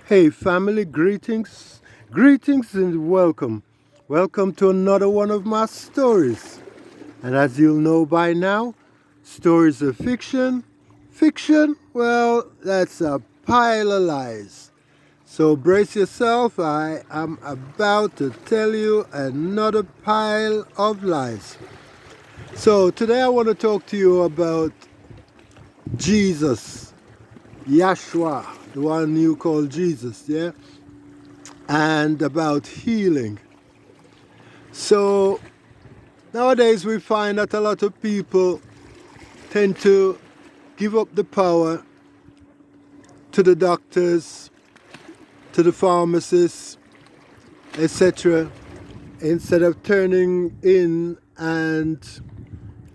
Hey, family, greetings and welcome. Welcome to another one of my stories. And as you'll know by now, stories are fiction. Fiction, well, that's a pile of lies. So brace yourself, I am about to tell you another pile of lies. So today I want to talk to you about Jesus, Yahshua, the one you call Jesus, yeah? And about healing. So nowadays we find that a lot of people tend to give up the power to the doctors, to the pharmacists, etc., instead of turning in and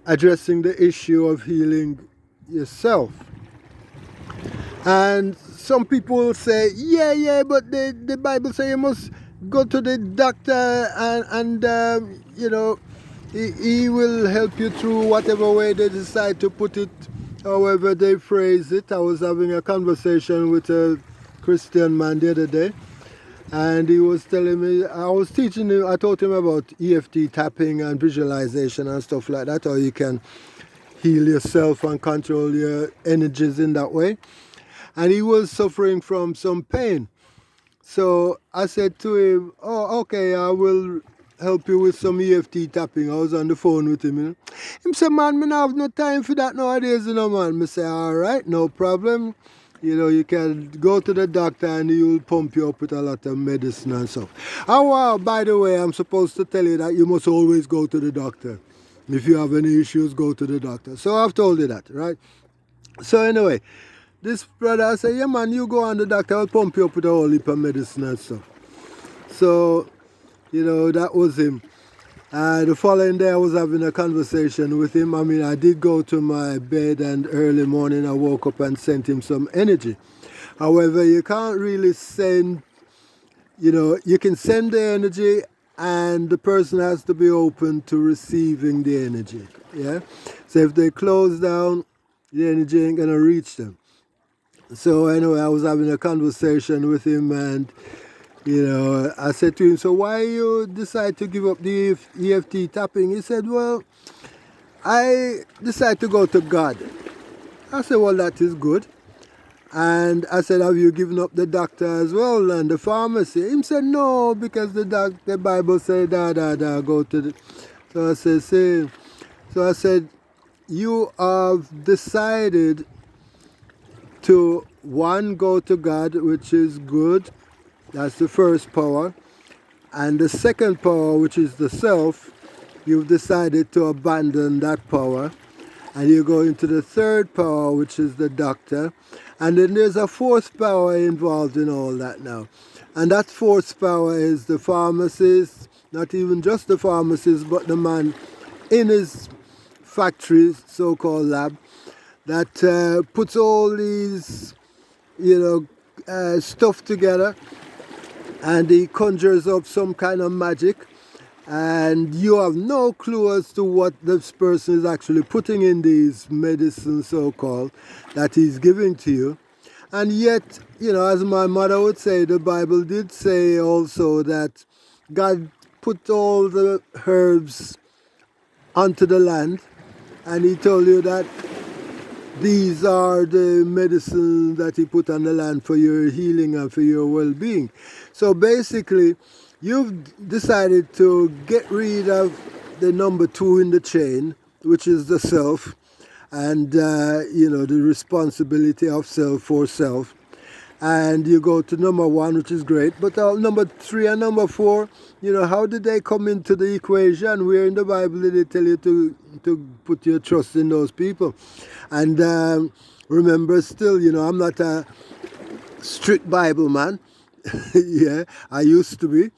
addressing the issue of healing yourself. And some people will say, yeah, but the Bible says you must go to the doctor and he will help you through whatever way they decide to put it, however they phrase it. I was having a conversation with a Christian man the other day, and he was telling me, I taught him about EFT tapping and visualization and stuff like that, how you can heal yourself and control your energies in that way. And he was suffering from some pain. So I said to him, oh, okay, I will help you with some EFT tapping. I was on the phone with him. He said, man, I don't have no time for that nowadays, man. I say, all right, no problem. You can go to the doctor and he will pump you up with a lot of medicine and stuff. Oh, wow, by the way, I'm supposed to tell you that you must always go to the doctor. If you have any issues, go to the doctor. So I've told you that, right? So anyway, this brother said, yeah man, you go on the doctor, I'll pump you up with a whole heap of medicine and stuff. So, that was him. The following day I was having a conversation with him. I did go to my bed and early morning I woke up and sent him some energy. However, you can't really send, you can send the energy and the person has to be open to receiving the energy. Yeah? So if they close down, the energy ain't gonna reach them. So anyway, I was having a conversation with him and, I said to him, so why you decide to give up the EFT tapping? He said, well, I decided to go to God. I said, well, that is good. And I said, have you given up the doctor as well and the pharmacy? He said, no, because the Bible said, go to the... So I said, see. So I said, you have decided to one, go to God, which is good. That's the first power. And the second power, which is the self, you've decided to abandon that power. And you go into the third power, which is the doctor. And then there's a fourth power involved in all that now. And that fourth power is the pharmacist, not even just the pharmacist, but the man in his factory, so-called lab, that puts all these, stuff together, and he conjures up some kind of magic, and you have no clue as to what this person is actually putting in these medicines, so-called, that he's giving to you. And yet, as my mother would say, the Bible did say also that God put all the herbs onto the land, and he told you that these are the medicines that he put on the land for your healing and for your well-being. So basically, you've decided to get rid of the number two in the chain, which is the self, and the responsibility of self for self. And you go to number one, which is great. But number three and number four, how did they come into the equation? Where in the Bible did they tell you to put your trust in those people? And remember still, I'm not a strict Bible man. Yeah, I used to be.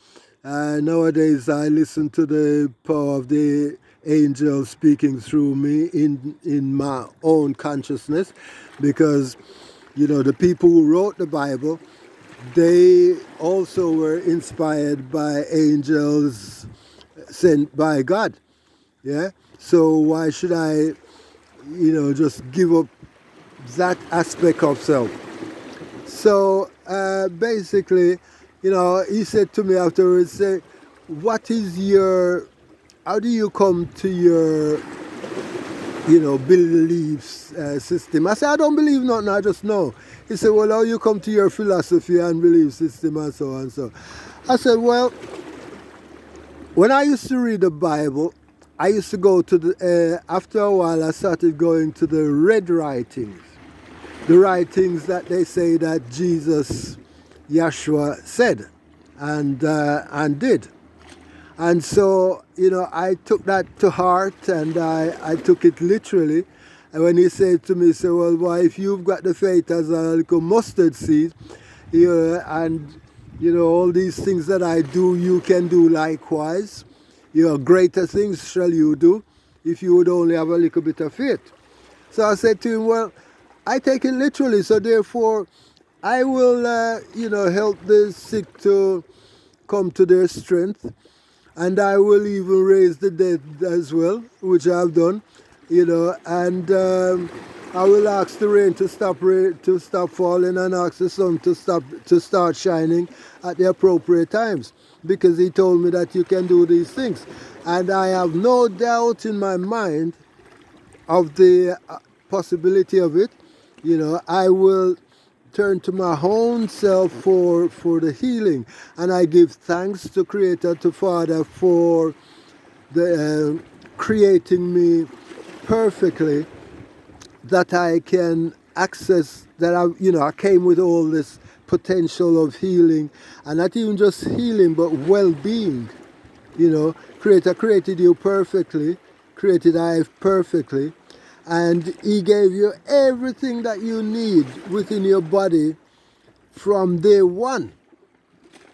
Nowadays, I listen to the power of the angel speaking through me in my own consciousness, because the people who wrote the Bible, they also were inspired by angels sent by God. Yeah. So why should I, just give up that aspect of self? So basically, he said to me afterwards, say, how do you come to your, beliefs system? I said, I don't believe nothing, I just know. He said, well, how you come to your philosophy and belief system and so on and so. I said, well, when I used to read the Bible, I used to go to after a while I started going to the red writings. The writings that they say that Jesus, Yeshua said and did. And so, I took that to heart and I took it literally. And when he said to me, he said, well, boy, if you've got the faith as a little mustard seed, and, all these things that I do, you can do likewise. Greater things shall you do if you would only have a little bit of faith. So I said to him, well, I take it literally, so therefore I will, help the sick to come to their strength, and I will even raise the dead as well, which I have done, and I will ask the rain to stop falling and ask the sun to start shining at the appropriate times, because he told me that you can do these things, and I have no doubt in my mind of the possibility of it. I will turn to my own self for the healing, and I give thanks to Creator, to Father, for the creating me perfectly, that I can access that. I came with all this potential of healing, and not even just healing but well-being. Creator created you perfectly, created I perfectly, and he gave you everything that you need within your body from day one.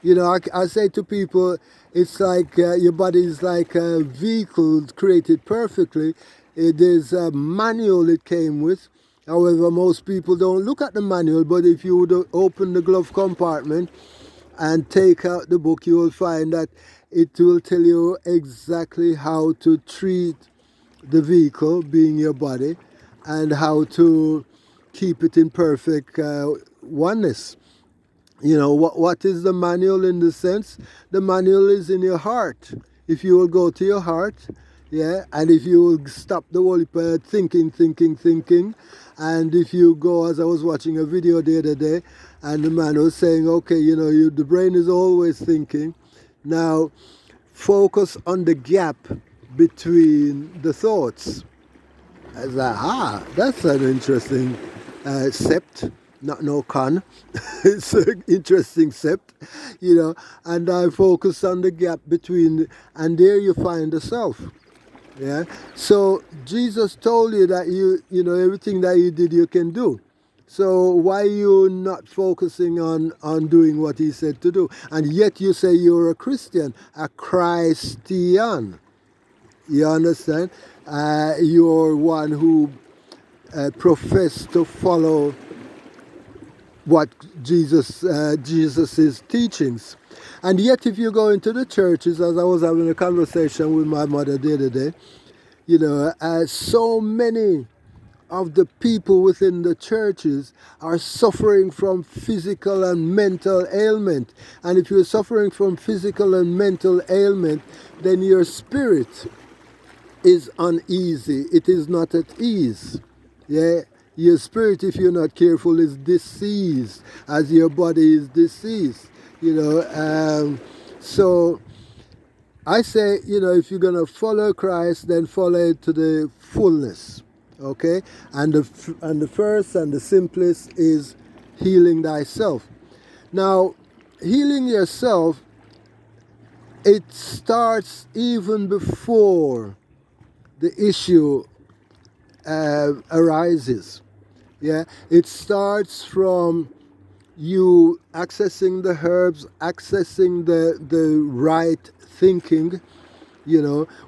I say to people, it's like your body is like a vehicle created perfectly. There's a manual it came with. However, most people don't look at the manual, but if you would open the glove compartment and take out the book, you will find that it will tell you exactly how to treat the vehicle, being your body, and how to keep it in perfect oneness. What is the manual in the sense? The manual is in your heart. If you will go to your heart, and if you will stop the whole thinking, and if you go, as I was watching a video the other day, and the man was saying, okay, the brain is always thinking. Now, focus on the gap between the thoughts. I was like, that's an interesting sept, not no con. It's an interesting sept, and I focus on the gap between, and there you find the self. Yeah. So Jesus told you that everything that you did you can do. So why are you not focusing on doing what he said to do? And yet you say you're a Christian, a Christian. You understand? You're one who profess to follow what Jesus's teachings. And yet if you go into the churches, as I was having a conversation with my mother the other day, so many of the people within the churches are suffering from physical and mental ailment. And if you're suffering from physical and mental ailment, then your spirit is uneasy. It is not at ease. Yeah. Your spirit, if you're not careful, is diseased, as your body is diseased. So I say, if you're going to follow Christ, then follow it to the fullness. Okay? And the first and the simplest is healing thyself. Now, healing yourself, it starts even before the issue arises. Yeah, it starts from you accessing the herbs, accessing the right thinking,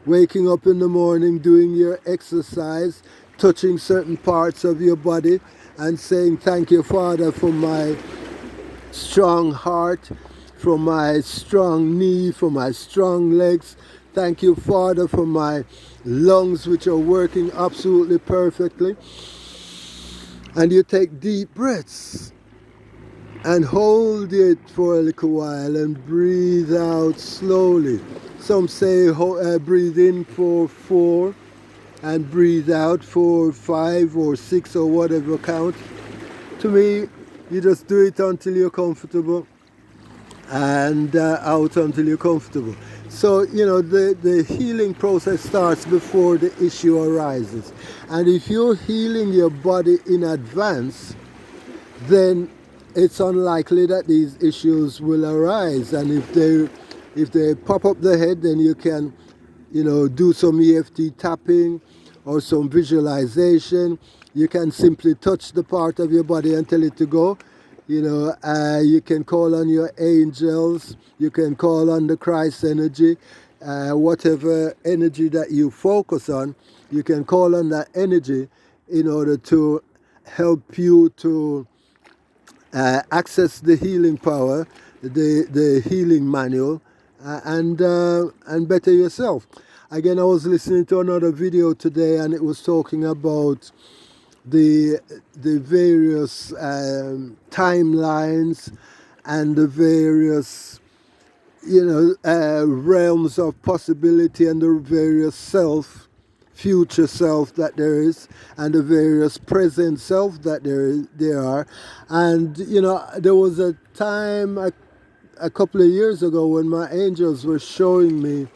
waking up in the morning, doing your exercise, touching certain parts of your body and saying, thank you, Father, for my strong heart, for my strong knee, for my strong legs. Thank you, Father, for my lungs, which are working absolutely perfectly. And you take deep breaths. and hold it for a little while and breathe out slowly. Some say breathe in for 4 and breathe out for 5 or 6 or whatever count. To me, you just do it until you're comfortable and out until you're comfortable. So, the healing process starts before the issue arises. And if you're healing your body in advance, then it's unlikely that these issues will arise. And if they pop up the head, then you can, do some EFT tapping or some visualization. You can simply touch the part of your body and tell it to go. You can call on your angels. You can call on the Christ energy. Whatever energy that you focus on, you can call on that energy in order to help you to access the healing power, the healing manual, and better yourself. Again, I was listening to another video today, and it was talking about the various timelines and the various realms of possibility and the various future self that there is, and the various present self that there are. And there was a time a couple of years ago when my angels were showing me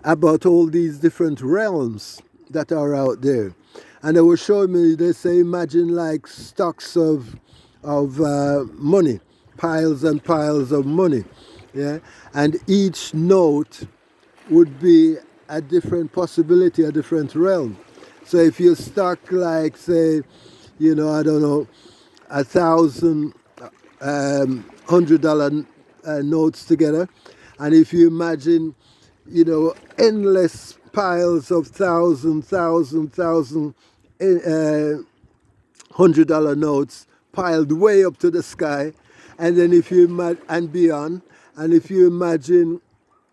about all these different realms that are out there. And they were showing me, they say, imagine like stocks of money, piles and piles of money. Yeah, and each note would be a different possibility, a different realm. So if you stock like, say, I don't know, 1,000 $100 notes together, and if you imagine, endless piles of thousand $100 notes piled way up to the sky, and then if you and beyond, and if you imagine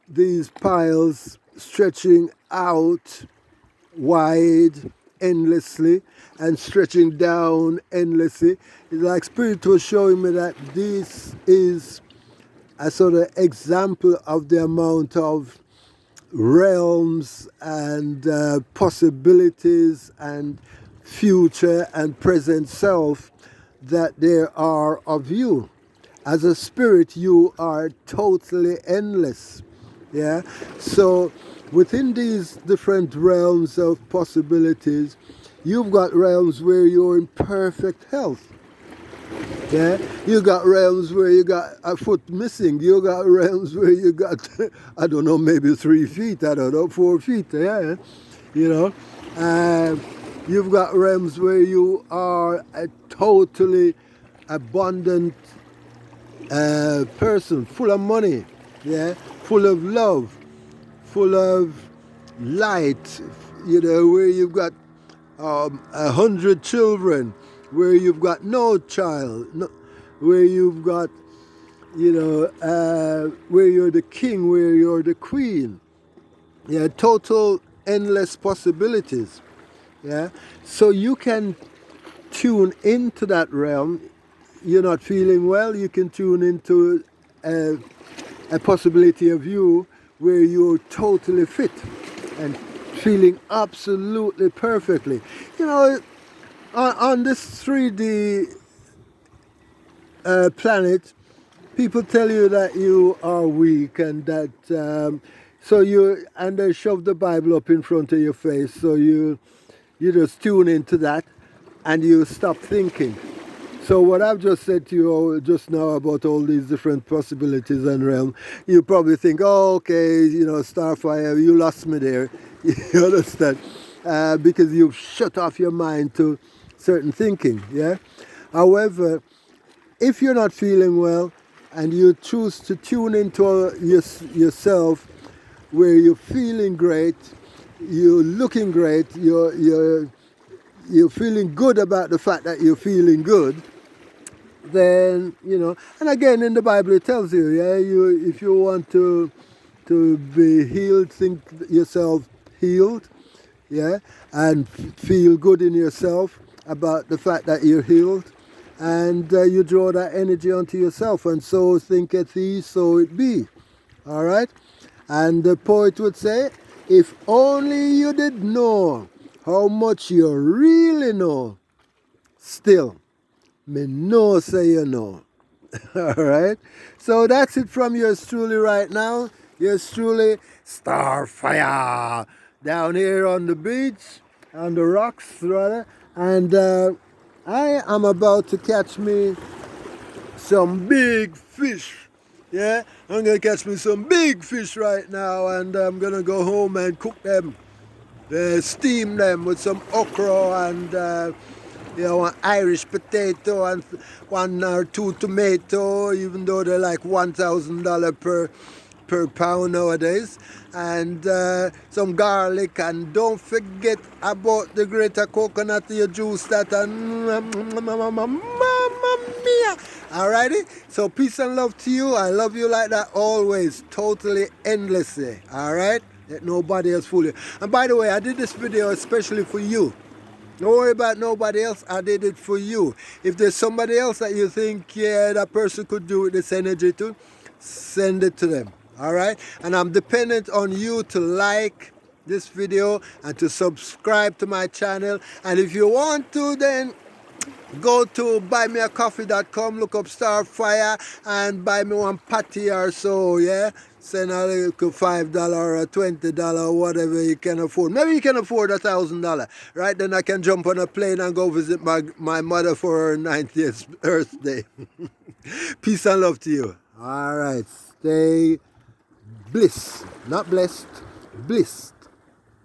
these piles stretching out wide endlessly and stretching down endlessly, it's like Spirit was showing me that this is a sort of example of the amount of realms and possibilities and future and present self that there are of you. As a spirit, you are totally endless. Yeah. So within these different realms of possibilities, you've got realms where you're in perfect health. Yeah, you got realms where you got a foot missing. You got realms where you got, I don't know, maybe 3 feet. I don't know, 4 feet. Yeah, you've got realms where you are a totally abundant person, full of money. Yeah, full of love, full of light. Where you've got 100 children, where you've got no child, where you've got, where you're the king, where you're the queen. Yeah, total endless possibilities. Yeah, so you can tune into that realm. You're not feeling well, you can tune into a possibility of you where you're totally fit and feeling absolutely perfectly. On this 3D planet, people tell you that you are weak and that and they shove the Bible up in front of your face, so you just tune into that and you stop thinking. So what I've just said to you just now about all these different possibilities and realms, you probably think, oh, okay, Starfire, you lost me there. You understand? Because you've shut off your mind to certain thinking, yeah? However, if you're not feeling well and you choose to tune into yourself, where you're feeling great, you're looking great, you're feeling good about the fact that you're feeling good, then, and again in the Bible it tells you, yeah, if you want to be healed, think yourself healed, yeah, and feel good in yourself about the fact that you're healed. and you draw that energy onto yourself. And so thinketh he, so it be. All right? And the poet would say, if only you did know how much you really know, still, me know say you know. All right? So that's it from yours truly right now. Yours truly, Starfire, down here on the beach, on the rocks rather. And I am about to catch me some big fish. Yeah, I'm gonna catch me some big fish right now, and I'm gonna go home and cook them, steam them with some okra and an Irish potato and one or two tomato, even though they're like $1,000 per pound nowadays, and some garlic, and don't forget about the greater coconut juice that and mamma mia. Alrighty, so peace and love to you. I love you like that always, totally endlessly. Alright, let nobody else fool you. And by the way, I did this video especially for you. Don't worry about nobody else. I did it for you. If there's somebody else that you think, yeah, that person could do with this energy too, send it to them. All right? And I'm dependent on you to like this video and to subscribe to my channel. And if you want to, then go to buymeacoffee.com, look up Starfire, and buy me one patty or so, yeah? Send a little $5 or $20, whatever you can afford. Maybe you can afford $1,000. Right then I can jump on a plane and go visit my mother for her 90th birthday. Peace and love to you. All right, stay bliss, not blessed, bliss.